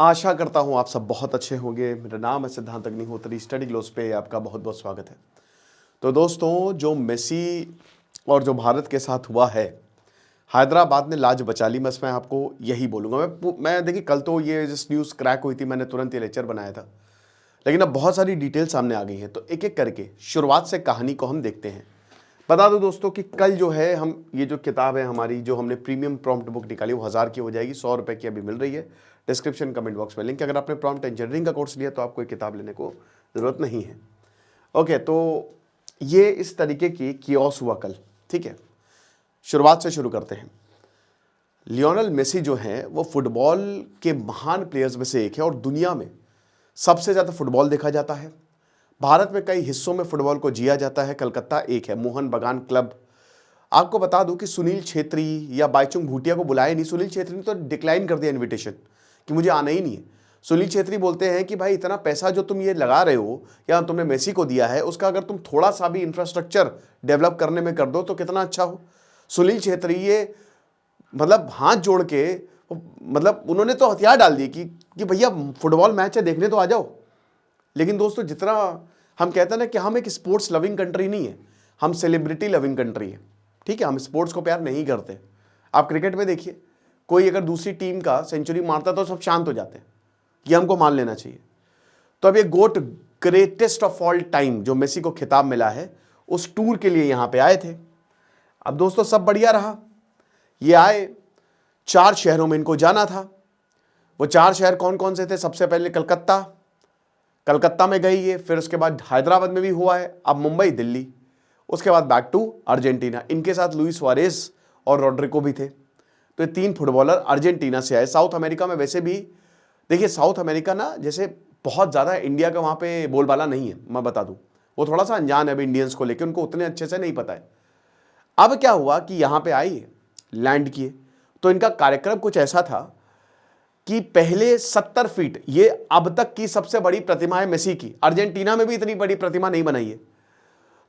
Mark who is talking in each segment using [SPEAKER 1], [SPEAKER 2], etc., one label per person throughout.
[SPEAKER 1] आशा करता हूँ आप सब बहुत अच्छे होंगे। मेरा नाम है सिद्धांत अग्निहोत्री। स्टडी ग्लोस पे आपका बहुत बहुत स्वागत है। तो दोस्तों, जो मेसी और जो भारत के साथ हुआ है, हैदराबाद ने लाज बचा ली। बस मैं आपको यही बोलूँगा। मैं देखिए, कल तो ये जिस न्यूज़ क्रैक हुई थी, मैंने तुरंत ये लेक्चर बनाया था, लेकिन अब बहुत सारी डिटेल सामने आ गई हैं। तो एक एक करके शुरुआत से कहानी को हम देखते हैं। बता दो दोस्तों कि कल जो है, हम ये जो किताब है हमारी, जो हमने प्रीमियम प्रॉम्प्ट बुक निकाली, वो 1000 की हो जाएगी। 100 रुपये की अभी मिल रही है। डिस्क्रिप्शन कमेंट बॉक्स में लिंक। अगर आपने प्रॉम्प्ट इंजीनियरिंग का कोर्स लिया तो आपको ये किताब लेने को ज़रूरत नहीं है। ओके, तो ये इस तरीके की कियोस हुआ कल। ठीक है, शुरुआत से शुरू करते हैं। लियोनेल मेसी जो है वो फुटबॉल के महान प्लेयर्स में से एक है और दुनिया में सबसे ज़्यादा फुटबॉल देखा जाता है। भारत में कई हिस्सों में फुटबॉल को जिया जाता है। कलकत्ता एक है, मोहन बगान क्लब। आपको बता दूं कि सुनील छेत्री या बाईचुंग भूटिया को बुलाया नहीं। सुनील छेत्री ने तो डिक्लाइन कर दिया इनविटेशन कि मुझे आना ही नहीं है। सुनील छेत्री बोलते हैं कि भाई, इतना पैसा जो तुम ये लगा रहे हो या तुमने मेसी को दिया है, उसका अगर तुम थोड़ा सा भी इंफ्रास्ट्रक्चर डेवलप करने में कर दो तो कितना अच्छा हो। सुनील छेत्री ये मतलब हाथ जोड़ के, मतलब उन्होंने तो हथियार डाल दिए कि भैया फुटबॉल मैच है, देखने तो आ जाओ। लेकिन दोस्तों, जितना हम कहते हैं ना कि हम एक स्पोर्ट्स लविंग कंट्री नहीं है, हम सेलिब्रिटी लविंग कंट्री है। ठीक है, हम स्पोर्ट्स को प्यार नहीं करते। आप क्रिकेट में देखिए, कोई अगर दूसरी टीम का सेंचुरी मारता तो सब शांत हो जाते हैं, ये हमको मान लेना चाहिए। तो अब ये गोट, ग्रेटेस्ट ऑफ ऑल टाइम, जो मेसी को खिताब मिला है, उस टूर के लिए यहां पे आए थे। अब दोस्तों, सब बढ़िया रहा। ये आए, 4 शहरों में इनको जाना था। वो 4 शहर कौन कौन से थे? सबसे पहले कलकत्ता में गई ये, फिर उसके बाद हैदराबाद में भी हुआ है, अब मुंबई, दिल्ली, उसके बाद बैक टू अर्जेंटीना। इनके साथ लुइस सुआरेज और रोड्रिगो भी थे। तो ये 3 फुटबॉलर अर्जेंटीना से आए। साउथ अमेरिका में वैसे भी देखिए, साउथ अमेरिका ना जैसे बहुत ज़्यादा इंडिया का वहाँ पे बोलबाला नहीं है, मैं बता दूँ। वो थोड़ा सा अनजान है अभी इंडियंस को लेकर, उनको उतने अच्छे से नहीं पता है। अब क्या हुआ कि यहाँ पे आई, लैंड किए, तो इनका कार्यक्रम कुछ ऐसा था कि पहले 70 फीट, ये अब तक की सबसे बड़ी प्रतिमा है मेसी की। अर्जेंटीना में भी इतनी बड़ी प्रतिमा नहीं बनाई है,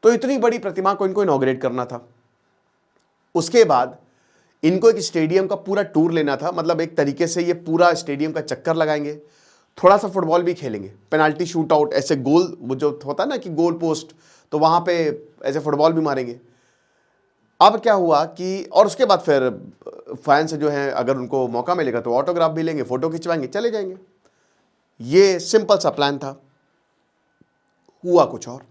[SPEAKER 1] तो इतनी बड़ी प्रतिमा को इनको इनॉग्रेट करना था। उसके बाद इनको एक स्टेडियम का पूरा टूर लेना था। मतलब एक तरीके से ये पूरा स्टेडियम का चक्कर लगाएंगे, थोड़ा सा फुटबॉल भी खेलेंगे, पेनाल्टी शूट आउट, ऐसे गोल, वो जो होता है ना कि गोल पोस्ट, तो वहां पे ऐसे फुटबॉल भी मारेंगे। अब क्या हुआ कि, और उसके बाद फिर फैंस जो हैं, अगर उनको मौका मिलेगा तो ऑटोग्राफ भी लेंगे, फोटो खिंचवाएंगे, चले जाएंगे। ये सिंपल सा प्लान था। हुआ कुछ और।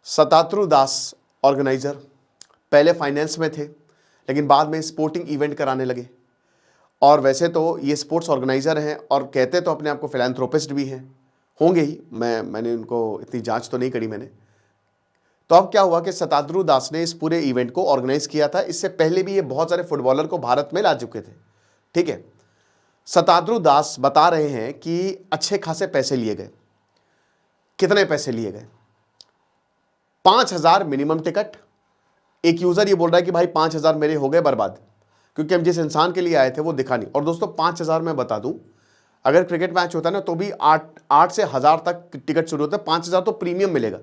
[SPEAKER 1] शतात्रु दास ऑर्गेनाइजर पहले फाइनेंस में थे, लेकिन बाद में स्पोर्टिंग इवेंट कराने लगे। और वैसे तो ये स्पोर्ट्स ऑर्गेनाइजर हैं और कहते तो अपने आप को फिलैंथ्रोपिस्ट भी हैं, होंगे ही। मैंने उनको इतनी जांच तो नहीं करी मैंने। तो अब क्या हुआ कि शताद्रु दास ने इस पूरे इवेंट को ऑर्गेनाइज किया था। इससे पहले भी ये बहुत सारे फुटबॉलर को भारत में ला चुके थे। ठीक है, शताद्रु दास बता रहे हैं कि अच्छे खासे पैसे लिए गए। कितने पैसे लिए गए? 5000 मिनिमम टिकट। एक यूजर ये बोल रहा है कि भाई 5000 मेरे हो गए बर्बाद, क्योंकि हम जिस इंसान के लिए आए थे वो दिखा नहीं। और दोस्तों, 5000 मैं बता दूं, अगर क्रिकेट मैच होता है ना तो भी 8 से 1000 तक टिकट शुरू होता है। 5000 तो प्रीमियम मिलेगा।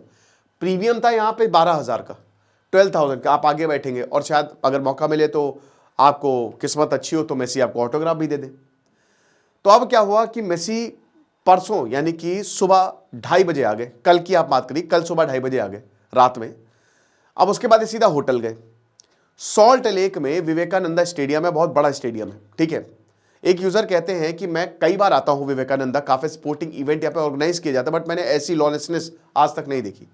[SPEAKER 1] प्रीमियम था यहाँ पे 12000 का, 12000 का। आप आगे बैठेंगे और शायद अगर मौका मिले तो आपको किस्मत अच्छी हो तो मेसी आपको ऑटोग्राफ भी दे दे। तो अब क्या हुआ कि मेसी परसों, यानी कि सुबह 2:30 बजे आ गए। कल की आप बात करिए, कल सुबह 2:30 बजे आ गए रात में। अब उसके बाद सीधा होटल गए। सॉल्ट लेक में विवेकानंदा स्टेडियम है, बहुत बड़ा स्टेडियम है। ठीक है, एक यूजर कहते हैं कि मैं कई बार आता हूं विवेकानंदा, काफी स्पोर्टिंग इवेंट यहाँ पे ऑर्गेनाइज किया जाता है, बट मैंने ऐसी लॉलेसनेस आज तक नहीं देखी।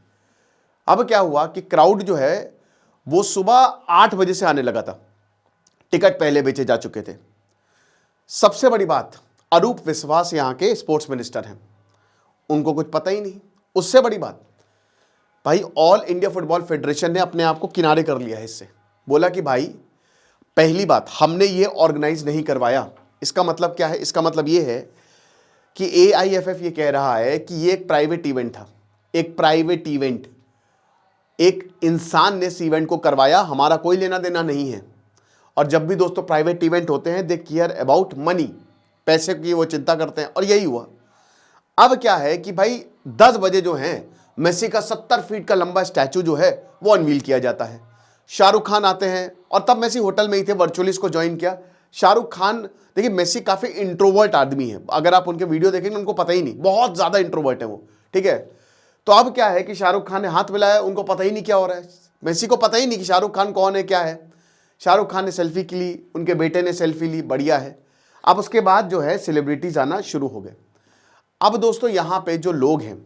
[SPEAKER 1] अब क्या हुआ कि क्राउड जो है वो सुबह 8 बजे से आने लगा था। टिकट पहले बेचे जा चुके थे। सबसे बड़ी बात, अरूप विश्वास यहां के स्पोर्ट्स मिनिस्टर हैं, उनको कुछ पता ही नहीं। उससे बड़ी बात भाई, ऑल इंडिया फुटबॉल फेडरेशन ने अपने आप को किनारे कर लिया है इससे। बोला कि भाई, पहली बात, हमने ये ऑर्गेनाइज नहीं करवाया। इसका मतलब क्या है? इसका मतलब ये है कि AIFF ये कह रहा है कि ये एक प्राइवेट इवेंट था। एक प्राइवेट इवेंट, एक इंसान ने इस इवेंट को करवाया, हमारा कोई लेना देना नहीं है। और जब भी दोस्तों प्राइवेट इवेंट होते हैं, दे केयर अबाउट मनी, पैसे की वो चिंता करते हैं, और यही हुआ। अब क्या है कि भाई 10 बजे जो है, मेसी का 70 फीट का लंबा स्टैचू जो है वो अनवील किया जाता है। शाहरुख खान आते हैं, और तब मेसी होटल में ही थे, वर्चुअली इसको ज्वाइन किया। शाहरुख खान, देखिए मेसी काफी इंट्रोवर्ट आदमी है, अगर आप उनके वीडियो देखेंगे उनको पता ही नहीं, बहुत ज्यादा इंट्रोवर्ट है वो, ठीक है। तो अब क्या है कि शाहरुख खान ने हाथ मिलाया, उनको पता ही नहीं क्या हो रहा है, मेसी को पता ही नहीं कि शाहरुख खान कौन है क्या है। शाहरुख खान ने सेल्फी की ली, उनके बेटे ने सेल्फी ली, बढ़िया है। अब उसके बाद जो है सेलिब्रिटीज आना शुरू हो गए। अब दोस्तों यहां पे जो लोग हैं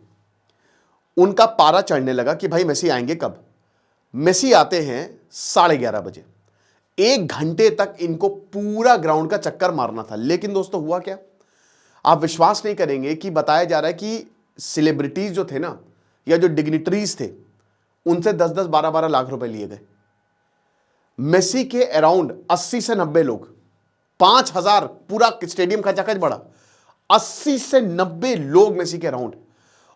[SPEAKER 1] उनका पारा चढ़ने लगा कि भाई मेसी आएंगे कब। मेसी आते हैं 11:30 बजे, 1 घंटे तक इनको पूरा ग्राउंड का चक्कर मारना था। लेकिन दोस्तों हुआ क्या, आप विश्वास नहीं करेंगे कि बताया जा रहा है कि सेलिब्रिटीज जो थे ना, या जो डिग्निटरीज थे, उनसे 10-10, 12-12 लाख रुपए लिए गए। मेसी के अराउंड 80 से 90 लोग, 5,000 पूरा स्टेडियम खचाखच बड़ा, 80 से 90 लोग मेसी के अराउंड।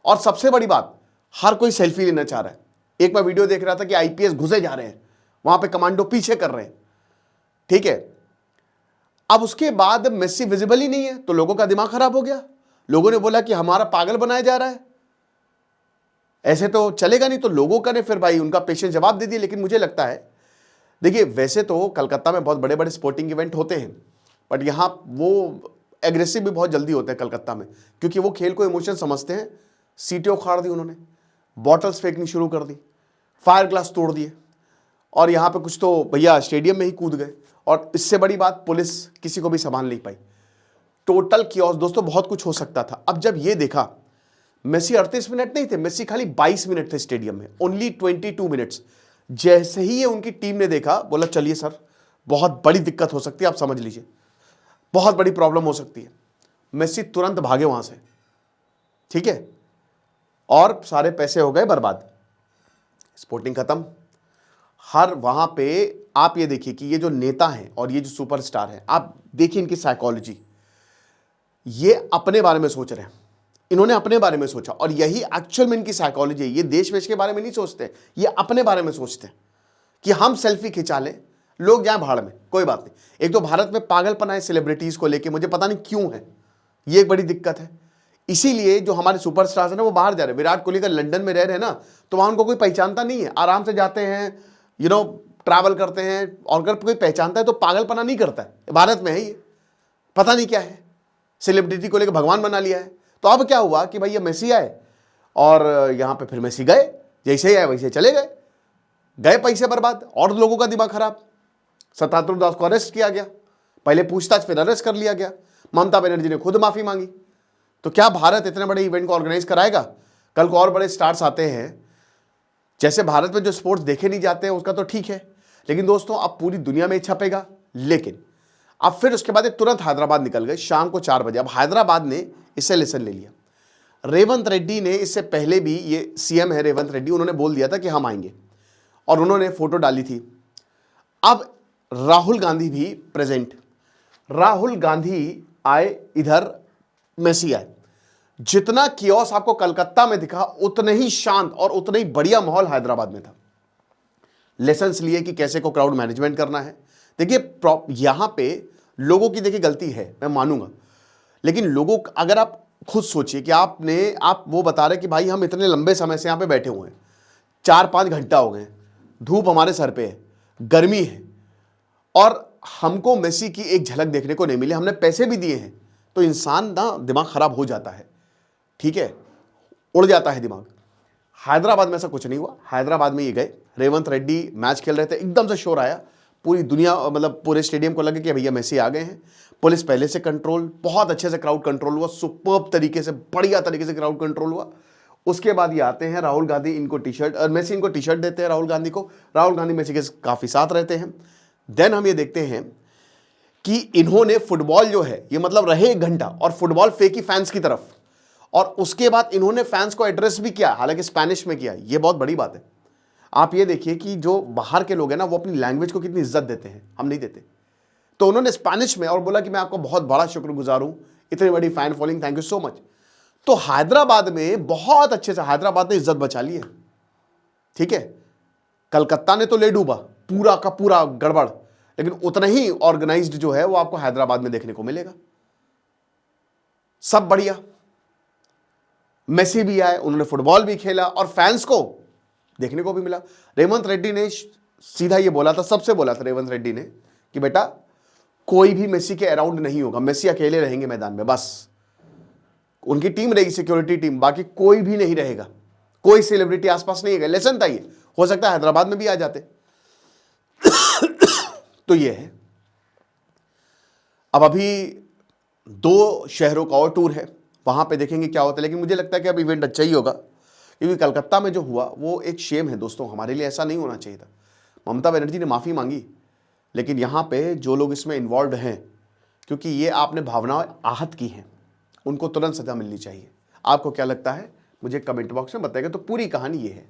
[SPEAKER 1] और सबसे बड़ी बात, हर कोई सेल्फी लेना चाह रहा है। एक मैं वीडियो देख रहा था कि आईपीएस घुसे जा रहे हैं वहां पे, कमांडो पीछे कर रहे हैं, ठीक है। अब उसके बाद मेसी विजिबल ही नहीं है, तो लोगों का दिमाग खराब हो गया। लोगों ने बोला कि हमारा पागल बनाया जा रहा है, ऐसे तो चलेगा नहीं। तो लोगों का ने फिर भाई उनका पेशेंट जवाब दे दिया। लेकिन मुझे लगता है, देखिए वैसे तो कलकत्ता में बहुत बड़े बड़े स्पोर्टिंग इवेंट होते हैं, बट यहां वो एग्रेसिव भी बहुत जल्दी होते हैं कलकत्ता में, क्योंकि वो खेल को इमोशन समझते हैं। सीटें उखाड़ दी उन्होंने, बॉटल्स फेंकनी शुरू कर दी, फायर ग्लास तोड़ दिए, और यहां पे कुछ तो भैया स्टेडियम में ही कूद गए। और इससे बड़ी बात, पुलिस किसी को भी संभाल नहीं पाई। टोटल कियोस्क दोस्तों, बहुत कुछ हो सकता था। अब जब ये देखा, मेसी 38 मिनट नहीं थे, मेसी खाली 22 मिनट थे स्टेडियम में, ओनली 22 मिनट्स। जैसे ही ये उनकी टीम ने देखा, बोला चलिए सर, बहुत बड़ी दिक्कत हो सकती है, आप समझ लीजिए, बहुत बड़ी प्रॉब्लम हो सकती है। मेसी तुरंत भागे वहां से, ठीक है, और सारे पैसे हो गए बर्बाद, स्पोर्टिंग खत्म। हर वहां पे आप ये देखिए कि ये जो नेता हैं और ये जो सुपरस्टार हैं, आप देखिए इनकी साइकोलॉजी, ये अपने बारे में सोच रहे हैं, इन्होंने अपने बारे में सोचा, और यही एक्चुअल में इनकी साइकोलॉजी है। ये देश वेश के बारे में नहीं सोचते, ये अपने बारे में सोचते हैं कि हम सेल्फी खिंचा लें, लोग जाए भाड़ में, कोई बात नहीं। एक तो भारत में पागलपना है सेलिब्रिटीज को लेके, मुझे पता नहीं क्यों है, ये एक बड़ी दिक्कत है। इसीलिए जो हमारे सुपरस्टार्स हैं ना, वो बाहर जा रहे हैं। विराट कोहली का लंदन में रह रहे हैं ना, तो वहां उनको कोई पहचानता नहीं है, आराम से जाते हैं, ट्रैवल करते हैं, और अगर कोई पहचानता है तो पागलपना नहीं करता है। भारत में है ये, पता नहीं क्या है, सेलिब्रिटी को लेकर भगवान बना लिया है। तो अब क्या हुआ कि भाई ये मेसी आए, और यहां पे फिर मेसी गए, जैसे ही आए वैसे चले गए, पैसे बर्बाद और लोगों का दिमाग खराब। सत्याग्रह दास को अरेस्ट किया गया, पहले पूछताछ फिर अरेस्ट कर लिया गया। ममता बनर्जी ने खुद माफी मांगी। तो क्या भारत इतने बड़े इवेंट को ऑर्गेनाइज कराएगा? कल को और बड़े स्टार्स आते हैं। जैसे भारत में जो स्पोर्ट्स देखे नहीं जाते हैं उसका तो ठीक है, लेकिन दोस्तों अब पूरी दुनिया में छपेगा। लेकिन अब फिर उसके बाद तुरंत हैदराबाद निकल गए शाम को 4 बजे। अब हैदराबाद ने इससे लेसन ले लिया। रेवंत रेड्डी ने इससे पहले भी, ये सीएम है रेवंत रेड्डी, उन्होंने बोल दिया था कि हम आएंगे, और उन्होंने फोटो डाली थी। अब राहुल गांधी भी प्रेजेंट, राहुल गांधी आए इधर, मेसी आए। जितना कियोस आपको कलकत्ता में दिखा, उतने ही शांत और उतना ही बढ़िया माहौल हैदराबाद में था। लेसन्स लिए कि कैसे को क्राउड मैनेजमेंट करना है। देखिए यहां पे लोगों की देखिए गलती है, मैं मानूंगा, लेकिन लोगों, अगर आप खुद सोचिए कि आप वो बता रहे कि भाई हम इतने लंबे समय से यहां पे बैठे हुए हैं, 4-5 घंटा हो गए, धूप हमारे सर पे है, गर्मी है, और हमको मेसी की एक झलक देखने को नहीं मिली, हमने पैसे भी दिए हैं, तो इंसान ना दिमाग खराब हो जाता है, ठीक है, उड़ जाता है दिमाग। हैदराबाद में ऐसा कुछ नहीं हुआ। हैदराबाद में ये गए, रेवंत रेड्डी मैच खेल रहे थे, एकदम से शोर आया, पूरी दुनिया, मतलब पूरे स्टेडियम को लगे कि भैया मेसी आ गए हैं। पुलिस पहले से कंट्रोल, बहुत अच्छे से क्राउड कंट्रोल हुआ, सुपर्ब तरीके से, बढ़िया तरीके से क्राउड कंट्रोल हुआ। उसके बाद ये आते हैं, राहुल गांधी इनको टी-शर्ट, और मेसी इनको टी-शर्ट देते हैं राहुल गांधी को। राहुल गांधी मेसी के काफी साथ रहते हैं। देन हम ये देखते हैं कि इन्होंने फुटबॉल जो है, ये मतलब रहे 1 घंटा और फुटबॉल फेंकी फैंस की तरफ, और उसके बाद इन्होंने फैंस को एड्रेस भी किया, हालांकि स्पेनिश में किया। ये बहुत बड़ी बात है। आप ये देखिए कि जो बाहर के लोग हैं ना, वो अपनी लैंग्वेज को कितनी इज्जत देते हैं, हम नहीं देते। तो उन्होंने स्पेनिश में और बोला कि मैं आपको बहुत बड़ा शुक्रगुजार हूं, इतनी बड़ी fan following, thank you so much. तो हैदराबाद में बहुत अच्छे से हैदराबाद ने इज्जत बचा ली है, ठीक है। कलकत्ता ने तो ले डूबा, पूरा का पूरा गड़बड़, लेकिन उतना ही ऑर्गेनाइज्ड जो है वो आपको हैदराबाद में देखने को मिलेगा। सब बढ़िया, मेसी भी आए, उन्होंने फुटबॉल भी खेला, और फैंस को देखने को भी मिला। रेवंत रेड्डी ने सीधा ये बोला था, सबसे बोला था रेवंत रेड्डी ने कि बेटा कोई भी मेसी के अराउंड नहीं होगा, मेसी अकेले रहेंगे मैदान में, बस उनकी टीम रहेगी, सिक्योरिटी टीम, बाकी कोई भी नहीं रहेगा, कोई सेलिब्रिटी आसपास नहीं है। लेसन था ये, हो सकता है हैदराबाद में भी आ जाते। तो ये है। अब अभी 2 शहरों का और टूर है, वहां पे देखेंगे क्या होता है, लेकिन मुझे लगता है कि अब इवेंट अच्छा ही होगा, क्योंकि कलकत्ता में जो हुआ वो एक शेम है दोस्तों, हमारे लिए ऐसा नहीं होना चाहिए था। ममता बनर्जी ने माफ़ी मांगी, लेकिन यहाँ पे जो लोग इसमें इन्वॉल्व हैं, क्योंकि ये आपने भावनाएं आहत की हैं, उनको तुरंत सजा मिलनी चाहिए। आपको क्या लगता है मुझे कमेंट बॉक्स में बताइएगा। तो पूरी कहानी ये है,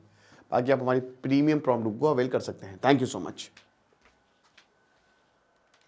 [SPEAKER 1] बाकी आप हमारी प्रीमियम प्रॉम्प्ट को अवेल कर सकते हैं। Thank you so much.